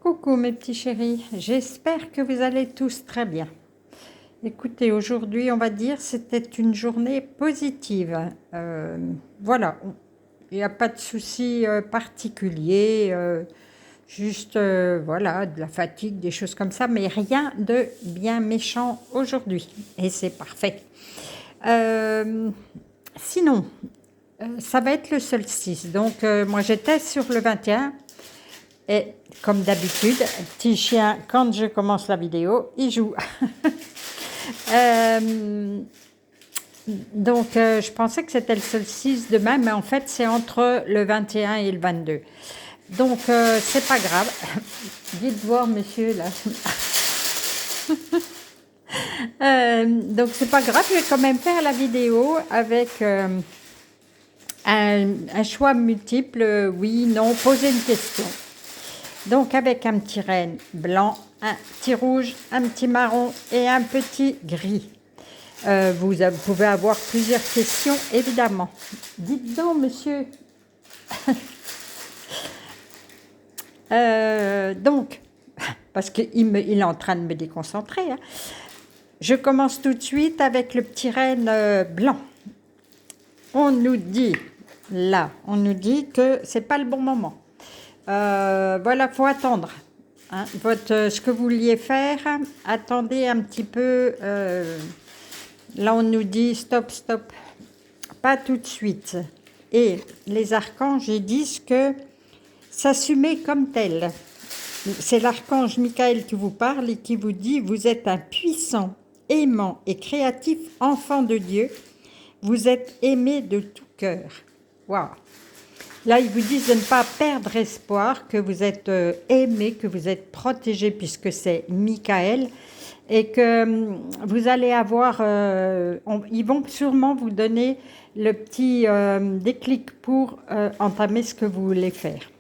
Coucou mes petits chéris, j'espère que vous allez tous très bien. Écoutez, aujourd'hui on va dire c'était une journée positive. Voilà, il n'y a pas de souci particulier, juste voilà, de la fatigue, des choses comme ça, mais rien de bien méchant aujourd'hui. Et c'est parfait. Sinon, ça va être le solstice. Donc moi j'étais sur le 21. Et comme d'habitude, petit chien, quand je commence la vidéo, il joue. Euh, je pensais que c'était le solstice demain, mais en fait, c'est entre le 21 et le 22. Donc, c'est pas grave. Dites voir, monsieur, là. Donc, c'est pas grave, je vais quand même faire la vidéo avec un choix multiple, oui, non, poser une question. Donc avec un petit renne blanc, un petit rouge, un petit marron et un petit gris. Vous pouvez avoir plusieurs questions, évidemment. Dites donc, monsieur. Donc, parce qu'il est en train de me déconcentrer, hein. Je commence tout de suite avec le petit renne blanc. On nous dit, là, on nous dit que c'est pas le bon moment. Voilà, faut attendre. Hein, ce que vous vouliez faire, attendez un petit peu. Là, on nous dit stop, stop, pas tout de suite. Et les archanges ils disent que s'assumer comme tel. C'est l'archange Michael qui vous parle et qui vous dit vous êtes un puissant, aimant et créatif enfant de Dieu. Vous êtes aimé de tout cœur. Waouh! Là, ils vous disent de ne pas perdre espoir, que vous êtes aimé, que vous êtes protégé, puisque c'est Michael, et que vous allez avoir... ils vont sûrement vous donner le petit déclic pour entamer ce que vous voulez faire.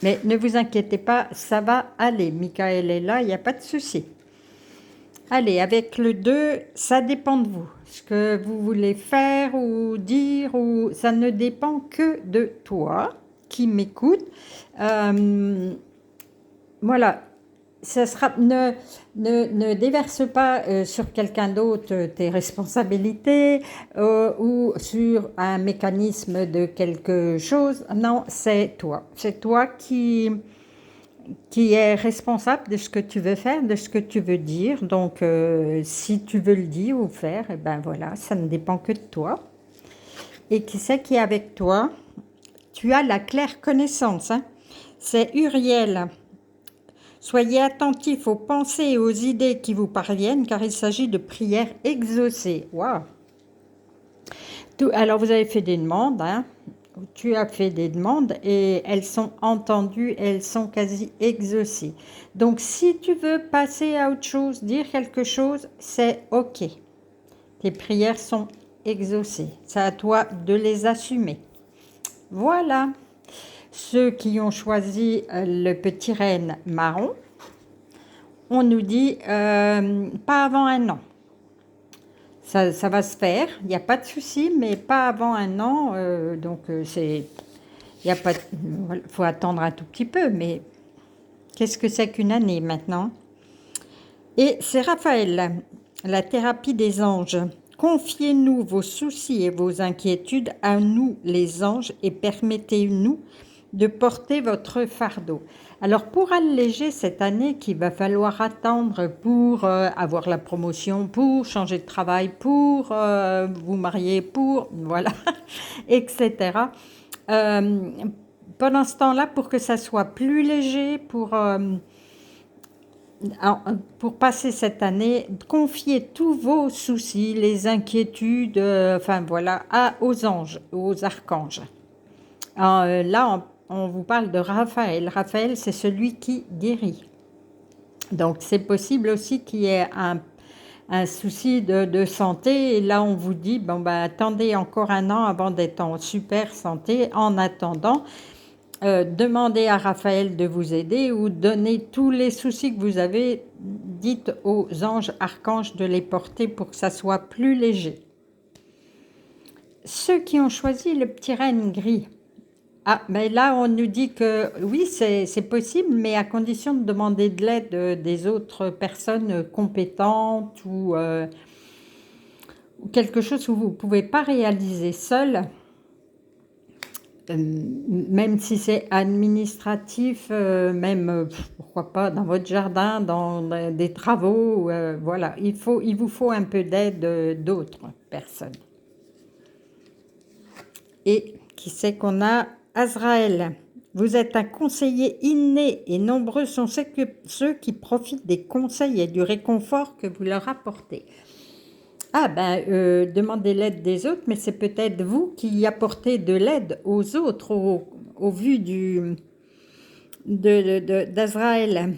Mais ne vous inquiétez pas, ça va aller. Michael est là, il n'y a pas de souci. Allez, avec le 2, ça dépend de vous. Ce que vous voulez faire ou dire, ça ne dépend que de toi qui m'écoute. Voilà, ça sera, ne déverse pas sur quelqu'un d'autre tes responsabilités ou sur un mécanisme de quelque chose. Non, c'est toi. C'est toi qui est responsable de ce que tu veux faire, de ce que tu veux dire. Donc, si tu veux le dire ou faire, et ben voilà, ça ne dépend que de toi. Et qui c'est qui est avec toi? Tu as la claire connaissance. Hein? C'est Uriel. Soyez attentifs aux pensées et aux idées qui vous parviennent, car il s'agit de prières exaucées. Waouh! Alors, vous avez fait des demandes, hein? Tu as fait des demandes et elles sont entendues, elles sont quasi exaucées. Donc, si tu veux passer à autre chose, dire quelque chose, c'est OK. Tes prières sont exaucées. C'est à toi de les assumer. Voilà. Ceux qui ont choisi le petit renne marron, on nous dit pas avant un an. Ça va se faire, il n'y a pas de souci, mais pas avant un an. Il y a pas, faut attendre un tout petit peu, mais qu'est-ce que c'est qu'une année maintenant? Et c'est Raphaël, la thérapie des anges. Confiez-nous vos soucis et vos inquiétudes à nous, les anges, et permettez-nous de porter votre fardeau. Alors, pour alléger cette année qu'il va falloir attendre pour avoir la promotion, pour changer de travail, pour vous marier, pour, voilà, etc. Pendant ce temps-là, pour que ça soit plus léger, pour passer cette année, confiez tous vos soucis, les inquiétudes, enfin voilà, aux anges, aux archanges. Là, on vous parle de Raphaël. Raphaël, c'est celui qui guérit. Donc, c'est possible aussi qu'il y ait un souci de santé. Et là, on vous dit, bon, bah, attendez encore un an avant d'être en super santé. En attendant, demandez à Raphaël de vous aider ou donnez tous les soucis que vous avez, dites aux anges, archanges de les porter pour que ça soit plus léger. Ceux qui ont choisi le petit renne gris, Ah, mais là, on nous dit que oui, c'est possible, mais à condition de demander de l'aide des autres personnes compétentes ou quelque chose que vous ne pouvez pas réaliser seul. Même si c'est administratif, même, pourquoi pas dans votre jardin, dans des travaux, voilà. Il vous faut un peu d'aide d'autres personnes. Et qui c'est qu'on a? Azraël. Vous êtes un conseiller inné et nombreux sont ceux qui profitent des conseils et du réconfort que vous leur apportez. Ah ben, demandez l'aide des autres, mais c'est peut-être vous qui apportez de l'aide aux autres au vu d'Azraël.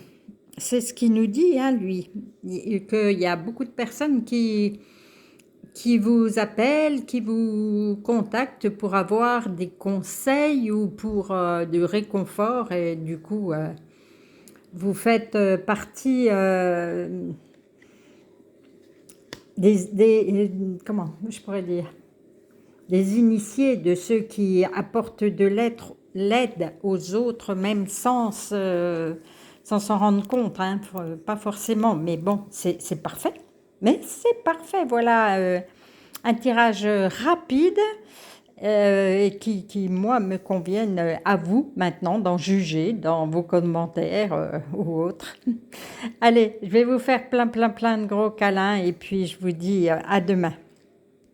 C'est ce qu'il nous dit, hein, lui, qu'il y a beaucoup de personnes qui vous appellent, qui vous contactent pour avoir des conseils ou pour du réconfort et du coup, vous faites partie comment je pourrais dire, des initiés, de ceux qui apportent de l'aide aux autres, même sans s'en rendre compte, hein, pas forcément, mais bon, c'est parfait. Mais c'est parfait, voilà, un tirage rapide et moi, me conviennent à vous maintenant d'en juger dans vos commentaires ou autres. Allez, je vais vous faire plein de gros câlins et puis je vous dis à demain.